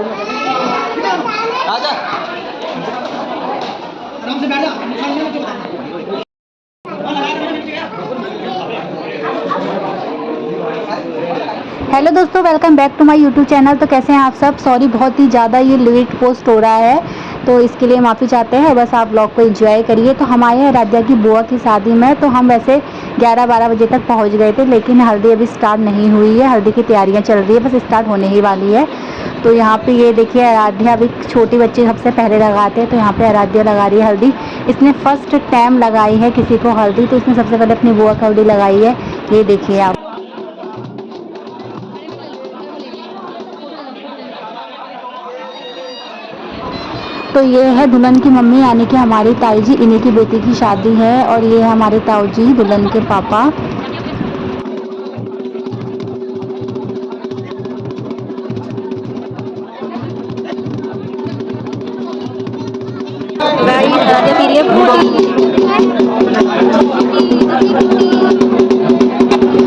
आजा आराम से बैठ जा। हेलो दोस्तों, welcome back to my YouTube channel. तो कैसे हैं आप सब? सॉरी बहुत ही ज़्यादा ये लेट पोस्ट हो रहा है, तो इसके लिए माफ़ी चाहते हैं। बस आप ब्लॉग को एंजॉय करिए। तो हम आए हैं राध्या की बुआ की शादी में। तो हम वैसे 11-12 बजे तक पहुंच गए थे, लेकिन हल्दी अभी स्टार्ट नहीं हुई है। हल्दी की तैयारियां चल रही है, बस स्टार्ट होने ही वाली है। तो यहाँ पे ये देखिए, आराध्या अभी छोटी बच्चे सबसे पहले लगाते हैं, तो यहाँ पे आराध्या लगा रही है हल्दी। इसने फर्स्ट टाइम लगाई है किसी को हल्दी, तो इसने सबसे पहले अपनी बुआ को हल्दी लगाई है। ये देखिए आप। तो ये है दुल्हन की मम्मी, यानी कि हमारी ताई जी। इन्हीं की बेटी की शादी है। और ये है हमारे ताऊ जी, दुल्हन के पापा।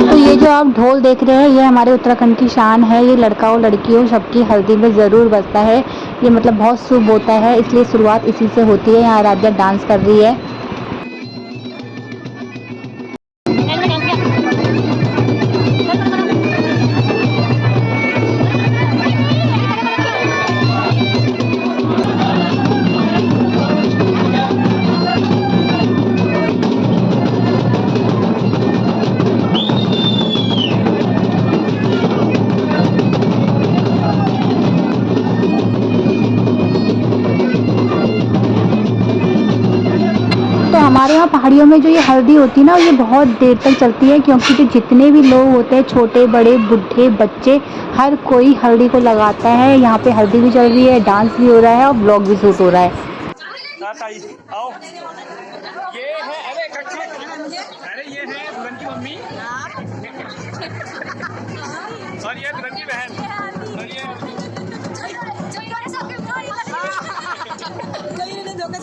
तो ये जो आप ढोल देख रहे हैं, ये हमारे उत्तराखंड की शान है। ये लड़का हो लड़की हो, सबकी हल्दी में ज़रूर बजता है। ये मतलब बहुत शुभ होता है, इसलिए शुरुआत इसी से होती है। यहाँ राध्या डांस कर रही है। हमारे यहाँ पहाड़ियों में जो ये हल्दी होती है ना, ये बहुत देर तक चलती है, क्योंकि जो जितने भी लोग होते हैं, छोटे बड़े बूढ़े बच्चे, हर कोई हल्दी को लगाता है। यहाँ पे हल्दी भी चल रही है, डांस भी हो रहा है और ब्लॉग भी शूट हो रहा है। आओ। ये है, अरे ये है दुल्हन की मम्मी और ये दुल्हन की बहन और ये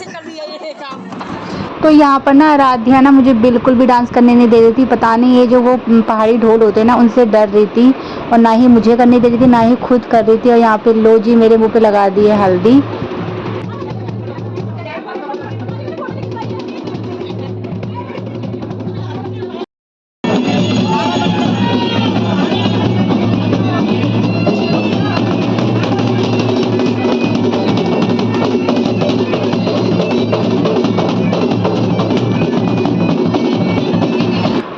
कर दिया ये काम। तो यहाँ पर ना राध्या ना मुझे बिल्कुल भी डांस करने नहीं दे रही थी। पता नहीं ये जो वो पहाड़ी ढोल होते हैं ना, उनसे डर रही थी, और ना ही मुझे करने दे रही थी, ना ही खुद कर रही थी। और यहाँ पे लो जी, मेरे मुंह पे लगा दी है हल्दी।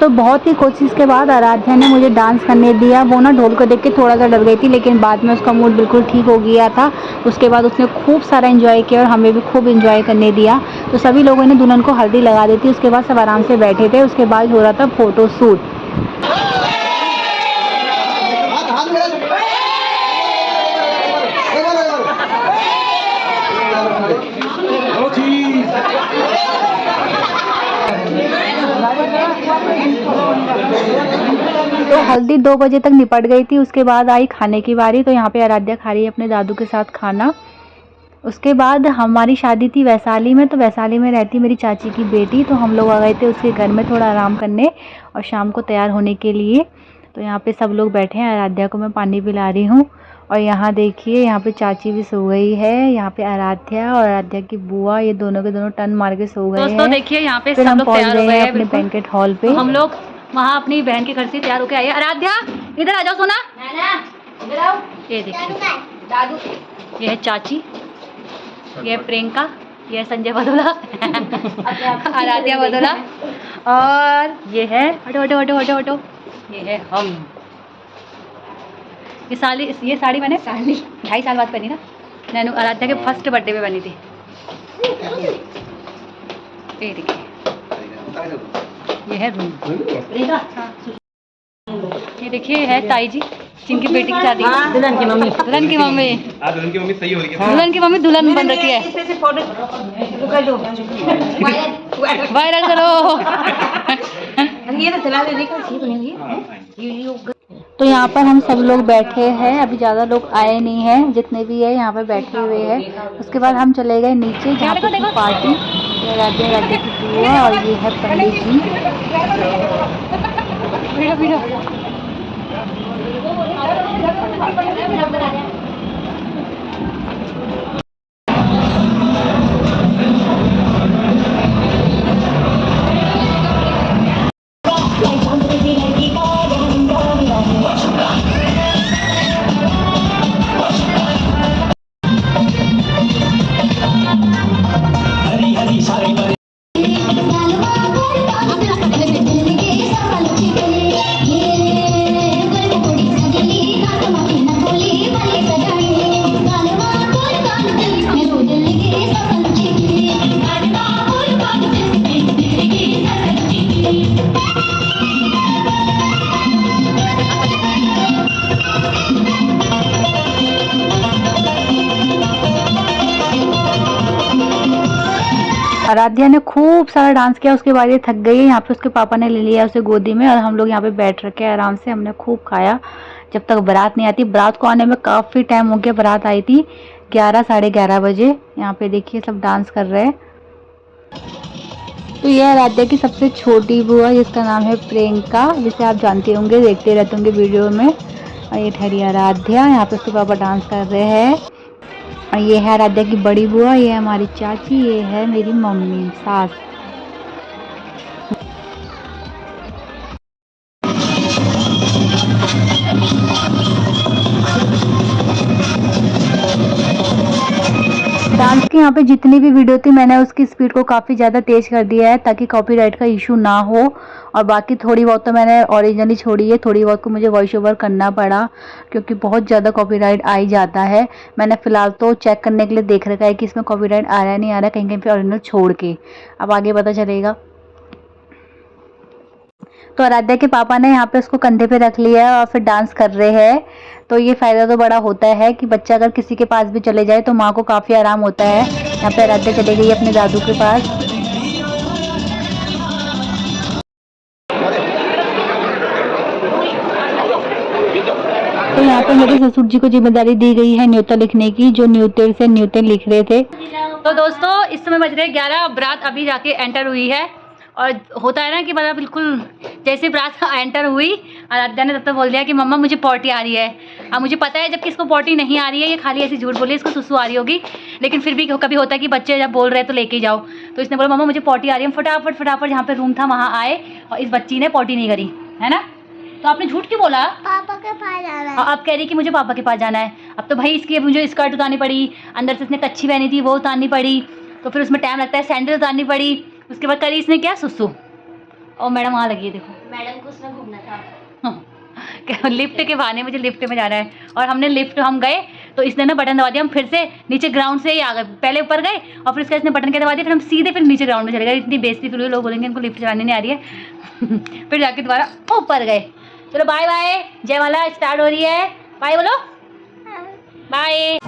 तो बहुत ही कोशिश के बाद आराध्या ने मुझे डांस करने दिया। वो ना ढोल को देख के थोड़ा सा डर गई थी, लेकिन बाद में उसका मूड बिल्कुल ठीक हो गया था। उसके बाद उसने खूब सारा एंजॉय किया और हमें भी खूब एंजॉय करने दिया। तो सभी लोगों ने दुल्हन को हल्दी लगा दी थी। उसके बाद सब आराम से बैठे थे। उसके बाद हो रहा था फोटो शूट। तो हल्दी 2 बजे तक निपट गई थी। उसके बाद आई खाने की बारी। तो यहाँ पे आराध्या खा रही है अपने दादू के साथ खाना। उसके बाद हमारी शादी थी वैशाली में। तो वैशाली में रहती मेरी चाची की बेटी। तो हम लोग आ गए थे उसके घर में थोड़ा आराम करने और शाम को तैयार होने के लिए। तो यहाँ पे सब लोग बैठे हैं। आराध्या को मैं पानी पिला रही हूँ। और यहाँ देखिए, यहाँ पे चाची भी सो गई है। यहाँ पे आराध्या और आराध्या की बुआ, ये दोनों के दोनों टन मार के सो गए हैं। दोस्तों देखिए, यहाँ पे फिर सब हम लोग पहुँच तैयार हो गए गए हैं हैं अपने बैंकेट हॉल पे। तो हम लोग वहाँ अपनी बहन के घर से तैयार होके आए हैं। आराध्या इधर आ जाओ सोना, इधर आओ। ये देखिए दादू, ये है चाची, ये है प्रियंका, ये है संजय भदोला आराध्या भदोला, और ये है हटो हटो हटो हटो हटो, ये है हम। ये साड़ी मैंने 2.5 साल बाद पहनी ना। नैनू आराध्या के फर्स्ट बर्थडे पे बनी थी। ये देखिए, ये है रूम। ये देखिए है ताई जी, जिनकी बेटी की शादी। दुल्हन की मम्मी दुल्हन की मम्मी सही हो रही है। दुल्हन की मम्मी दुल्हन बन रखी है। वायरल करो। तो यहाँ पर हम सब लोग बैठे हैं। अभी ज़्यादा लोग आए नहीं हैं, जितने भी है यहाँ पर बैठे हुए हैं। उसके बाद हम चले गए नीचे, जहाँ पे थी पार्टी। राध्या की बुआ और ये है पंडित जी। आराध्या ने खूब सारा डांस किया, उसके बाद ये थक गई है। यहाँ पे उसके पापा ने ले लिया उसे गोदी में और हम लोग यहाँ पे बैठ रखे हैं आराम से। हमने खूब खाया जब तक बारात नहीं आती। बारात को आने में काफ़ी टाइम हो गया, बारात आई थी 11 साढ़े 11 बजे। यहाँ पे देखिए सब डांस कर रहे हैं। तो यह आराध्या की सबसे छोटी बुआ जिसका नाम है प्रियंका, जिसे आप जानते होंगे, देखते रहते होंगे वीडियो में। और ये ठहरी आराध्या, यहाँ पे उसके पापा डांस कर रहे हैं। और ये है आराध्या की बड़ी बुआ, ये है हमारी चाची, ये है मेरी मम्मी सास। डांस के यहाँ पे जितनी भी वीडियो थी मैंने उसकी स्पीड को काफ़ी ज़्यादा तेज़ कर दिया है ताकि कॉपीराइट का इशू ना हो। और बाकी थोड़ी बहुत तो मैंने ओरिजिनली छोड़ी है, थोड़ी बहुत को मुझे वॉइस ओवर करना पड़ा क्योंकि बहुत ज़्यादा कॉपीराइट आ ही जाता है। मैंने फ़िलहाल तो चेक करने के लिए देख रखा है कि इसमें कॉपीराइट आ रहा है नहीं आ रहा है, कहीं कहीं पे ओरिजिनल छोड़ के। अब आगे पता चलेगा। तो आराध्या के पापा ने यहाँ पे उसको कंधे पे रख लिया है और फिर डांस कर रहे हैं। तो ये फ़ायदा तो बड़ा होता है कि बच्चा अगर किसी के पास भी चले जाए तो माँ को काफ़ी आराम होता है। यहाँ पे आराध्या चले गई अपने दादू के पास। तो यहाँ पे मेरे ससुर जी को जिम्मेदारी दी गई है न्योता लिखने की, जो न्योते से न्योते लिख रहे थे। तो दोस्तों इस समय बज रहे 11, बारात अभी जाके एंटर हुई है। और होता है ना कि मतलब बिल्कुल जैसे बारात एंटर हुई, आराध्या ने तब तक बोल दिया कि मम्मा मुझे पॉटी आ रही है। अब मुझे पता है जबकि इसको पॉटी नहीं आ रही है, ये खाली ऐसी झूठ बोली, इसको सुसु आ रही होगी। लेकिन फिर भी कभी होता है कि बच्चे जब बोल रहे हैं तो लेके ही जाओ। तो इसने बोला मम्मा मुझे पॉटी आ रही है। फटाफट फटाफट जहाँ पे रूम था वहाँ आए और इस बच्ची ने पॉटी नहीं करी, है ना। तो आपने झूठ क्यों बोला? पापा के पास जाना है। और आप कह रही कि मुझे पापा के पास जाना है। अब तो भाई इसकी मुझे स्कर्ट उतारनी पड़ी, अंदर से इसने कच्छी पहनी थी वो उतारनी पड़ी, तो फिर उसमें टाइम लगता है। सैंडल उतारनी पड़ी, उसके बाद करी इसने क्या, सुसु। और मैडम वहाँ लगी है, देखो मैडम को उसने घूमना था। लिफ्ट के बहाने मुझे लिफ्ट में जाना है। और हमने लिफ्ट हम गए तो इसने ना बटन दबा दिया, हम फिर से नीचे ग्राउंड से ही आ गए। पहले ऊपर गए और फिर इसका इसने बटन क्या दबा दिया, फिर हम सीधे फिर नीचे ग्राउंड में चले गए। इतनी बेइज्जती फिर हुई, लोग बोलेंगे इनको लिफ्ट चलाने नहीं आ रही है। फिर जाके दोबारा ऊपर गए। चलो बाय बाय, जयमाला स्टार्ट हो रही है। बाय बोलो, बाय।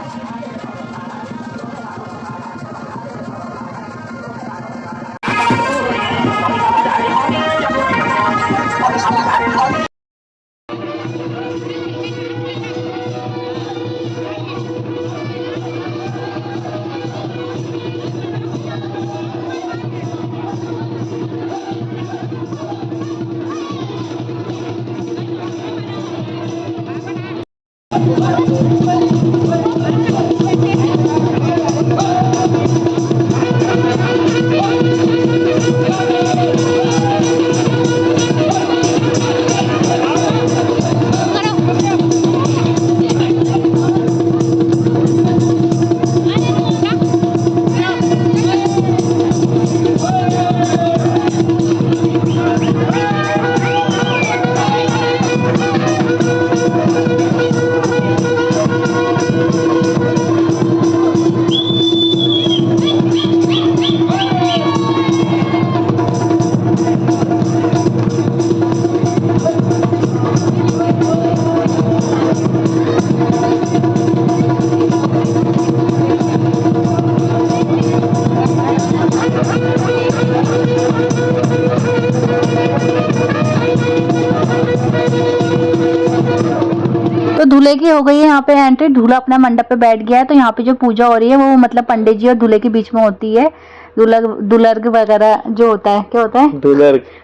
तो दूल्हे की हो गई है यहाँ पे एंट्री। दूल्हा अपना मंडप पे बैठ गया है। तो यहाँ पे जो पूजा हो रही है वो मतलब पंडित जी और दूल्हे के बीच में होती है। दुल्हर्ग वगैरह जो होता है, क्या होता है,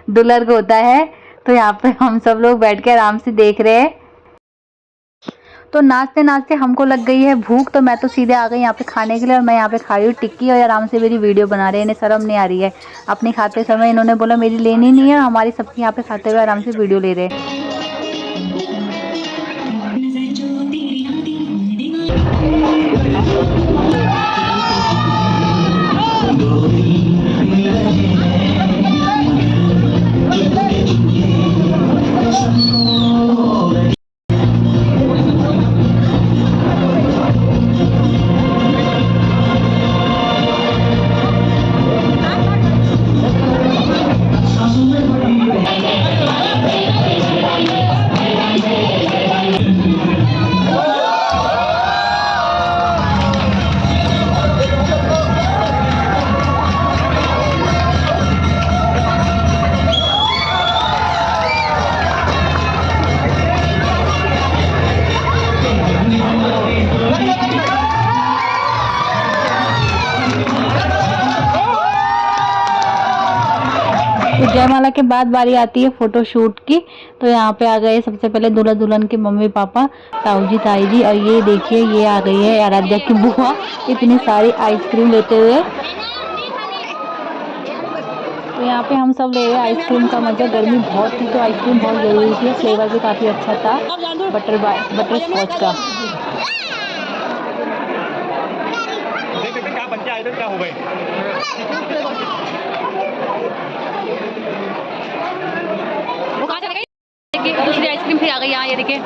दुल्हर्ग होता है। तो यहाँ पे हम सब लोग बैठ के आराम से देख रहे हैं। तो नाचते नाचते हमको लग गई है भूख, तो मैं तो सीधे आ गई यहाँ पे खाने के लिए। और मैं यहाँ पे खा रही हूँ टिक्की और आराम से मेरी वीडियो बना रहे हैं। इन्हें शर्म नहीं आ रही है अपनी खाते समय। इन्होंने बोला मेरी लेनी नहीं है, हमारी सबकी यहाँ पे खाते हुए आराम से वीडियो ले रहे हैं। जयमाला के बाद बारी आती है फोटो शूट की। तो यहाँ पे आ गए सबसे पहले दूल्हा दुल्हन के मम्मी पापा, ताऊ जी ताई जी, और ये देखिए ये आ गई है आराध्या की बुआ इतनी सारी आइसक्रीम लेते हुए। तो यहाँ पे हम सब ले रहे हैं आइसक्रीम का मज़ा। गर्मी बहुत थी तो आइसक्रीम बहुत ज़रूरी थी। फ्लेवर भी काफ़ी अच्छा था बटर स्कॉच का। क्या बच्चे आए थे क्या हो गए? वो कहाँ चला गई? देखिए दूसरी आइसक्रीम फिर आ गई यहाँ, ये देखिए।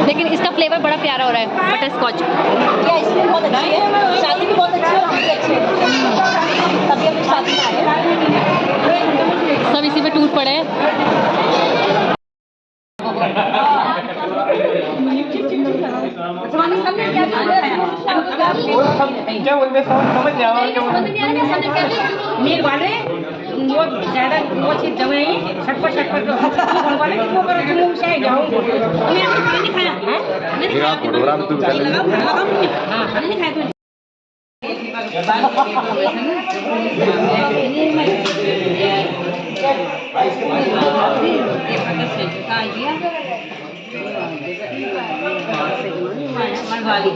लेकिन इसका फ्लेवर बड़ा प्यारा हो रहा है, बटर स्कॉच। ये आइसक्रीम बहुत अच्छी है, शादी भी बहुत अच्छी है, तभी हमें शादी में आए सब इसी पे टूट पड़े हैं। क्या बोलते समझ जाओ मीर वाले वो ज्यादा वो चीज जमे छटपट वाले वो करो तुम मुंह से जाओ हमने नहीं खाया है नहीं खाया फोटोग्राफ तू हां नहीं खाया तू मनवाली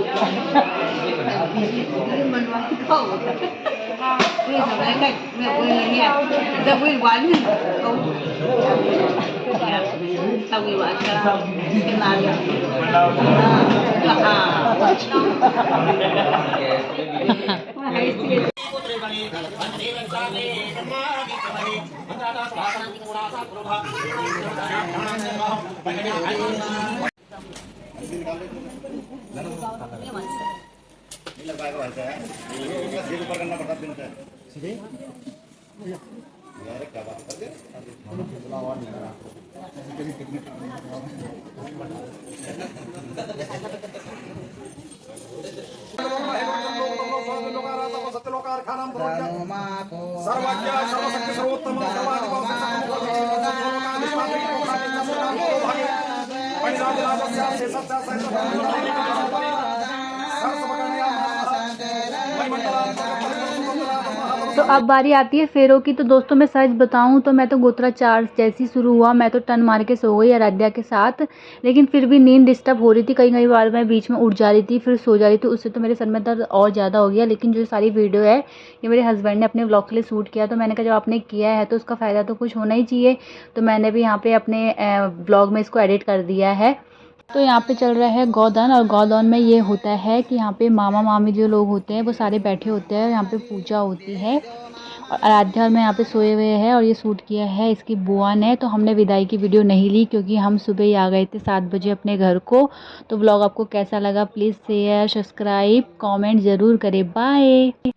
तो अब बारी आती है फेरों की। तो दोस्तों मैं सच बताऊं तो मैं तो गोत्रा 4 जैसी शुरू हुआ मैं तो टन मार के सो गई आराध्या के साथ। लेकिन फिर भी नींद डिस्टर्ब हो रही थी, कई बार मैं बीच में उठ जा रही थी फिर सो जा रही थी। उससे तो मेरे सर में दर्द और ज़्यादा हो गया। लेकिन जो सारी वीडियो है ये मेरे हस्बैंड ने अपने व्लॉग के लिए शूट किया। तो मैंने कहा जब आपने किया है तो उसका फ़ायदा तो कुछ होना ही चाहिए। तो मैंने भी यहाँ पर अपने व्लॉग में इसको एडिट कर दिया है। तो यहाँ पे चल रहा है गोदान, और गोदान में ये होता है कि यहाँ पे मामा मामी जो लोग होते हैं वो सारे बैठे होते हैं, यहाँ पे पूजा होती है। और आराध्या और मैं यहाँ पे सोए हुए हैं और ये शूट किया है इसकी बुआ ने। तो हमने विदाई की वीडियो नहीं ली क्योंकि हम सुबह ही आ गए थे 7 बजे अपने घर को। तो व्लॉग आपको कैसा लगा प्लीज़ शेयर सब्सक्राइब कमेंट ज़रूर करें। बाय।